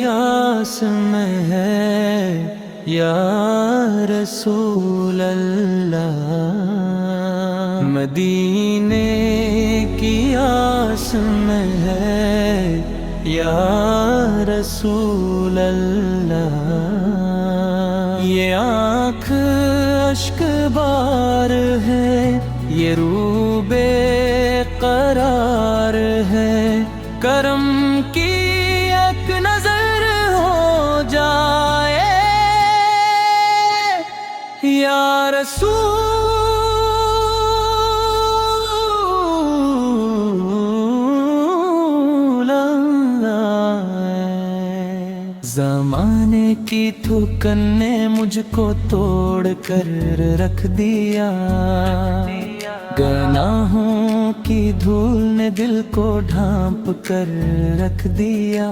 आस में है या रसूल अल्लाह, मदीने की आस में है या रसूल अल्लाह। ये आँख अश्क बार है, ये रूह बेकरार है, करम की एक नजर हो जाए या रसूल अल्लाह। ज़माने की थुकन ने मुझको तोड़ कर रख दिया, गुनाहों की धूल ने दिल को ढांप कर रख दिया,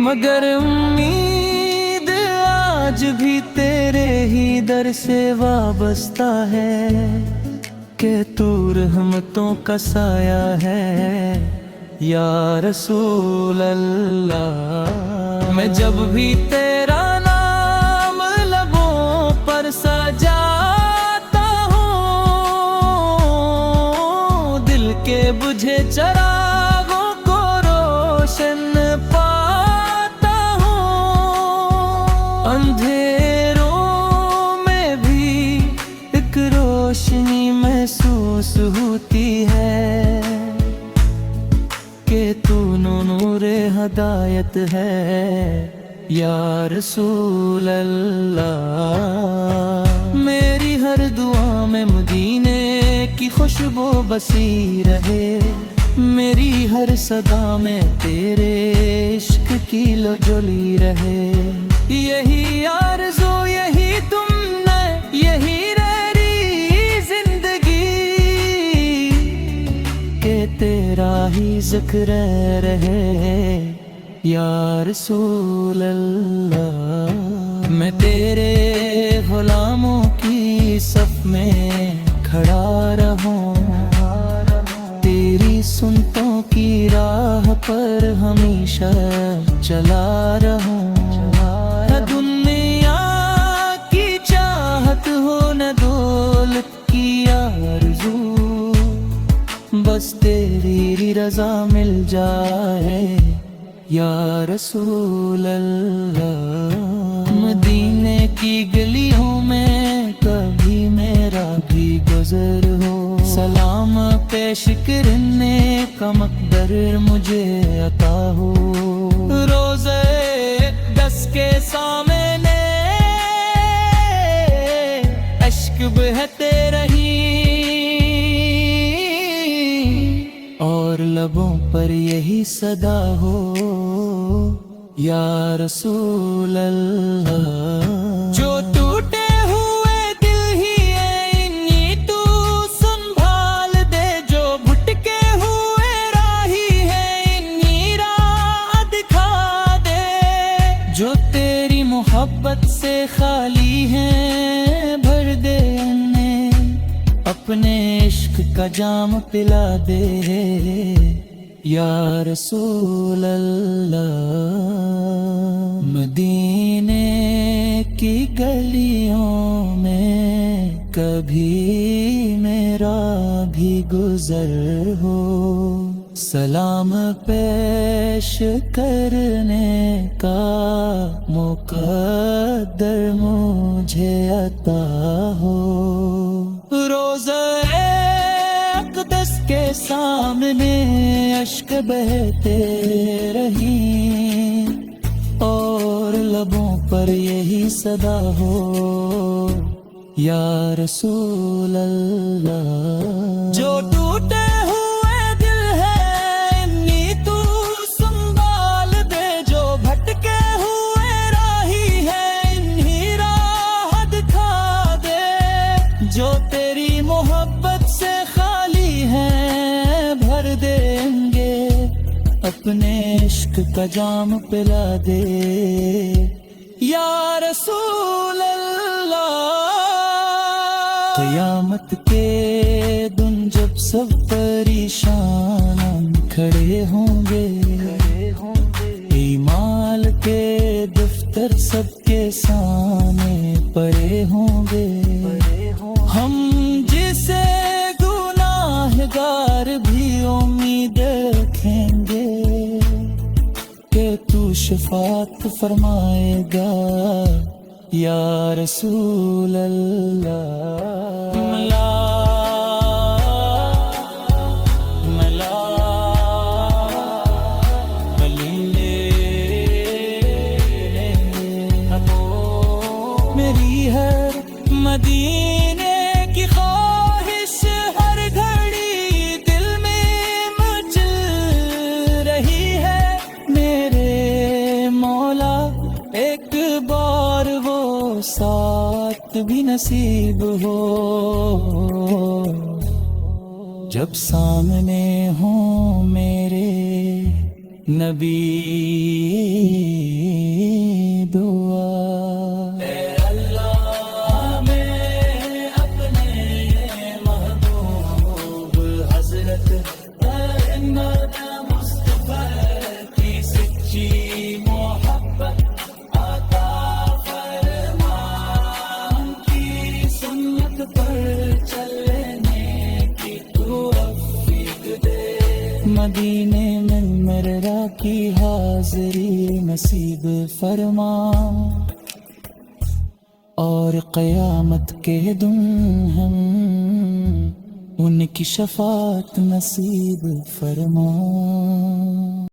मगर उम्मीद आज भी तेरे ही दर से वाबस्ता है कि तू रहमतों का साया है या रसूल अल्लाह। मैं जब भी तेरा नाम लबों पर सजाता हूँ, दिल के बुझे चरागों को रोशन पाता हूँ, अंधेरों में भी एक रोशनी महसूस होती है कि तू नूरे हदायत है या रसूल अल्लाह। मेरी हर दुआ में मदीने की खुशबू बसी रहे, मेरी हर सदा में तेरे इश्क की लोजली रहे, यही आरज़ू यही तुमने यही रही जिंदगी के तेरा ही ज़िक्र रहे या रसूल अल्लाह। मैं तेरे गुलामों की सफ में खड़ा रहूं, तेरी सुन्नतों की राह पर हमेशा चला रहूं, न दुनिया की चाहत हो न दौलत की आरज़ू, बस तेरी रज़ा मिल जाए या रसूल अल्लाह। मदीने की गलियों में कभी मेरा भी गुज़र हो, सलाम पेश करने का मक़दर मुझे अता हो, रोज़े दस के सामने अश्क बहते रही और लबों पर यही सदा हो या रसूल अल्लाह। जो टूटे हुए दिल ही है इन्हीं तू संभाल दे, जो भटके हुए राही है इन्हीं राह दिखा दे, जो तेरी मोहब्बत से खाली हैं भर दे उन्हें, अपने इश्क का जाम पिला दे या रसूल अल्लाह। मदीने की गलियों में कभी मेरा भी गुज़र हो, सलाम पेश करने का मुक़द्दर मुझे अता हो, रोज़े अक़दस के सामने अश्क बहते रही और लबों पर यही सदा हो या रसूल अल्लाह। जो टूटे हुए दिल है इन्हीं तू संभाल दे, जो भटके हुए राही है इन्हीं राह दिखा दे, जो तेरी मोहब्बत से खाली है भर देंगे, अपने इश्क का जाम पिला दे या रसूल अल्लाह। क़यामत के दिन जब सब परेशान खड़े होंगे, ईमान کے دفتر سب کے سامنے پڑے ہوں گے، ہم جسے گناہگار بھی امید رکھیں گے کہ تو شفاعت فرمائے گا یا رسول اللہ۔ میری ہر مدینے کی خواہش ہر گھڑی دل میں مچل رہی ہے، میرے مولا ایک بار وہ ساتھ بھی نصیب ہو، جب سامنے ہوں میرے نبی دعا۔ مدینے منورہ کی حاضری نصیب فرما، اور قیامت کے دن ہم ان کی شفاعت نصیب فرما۔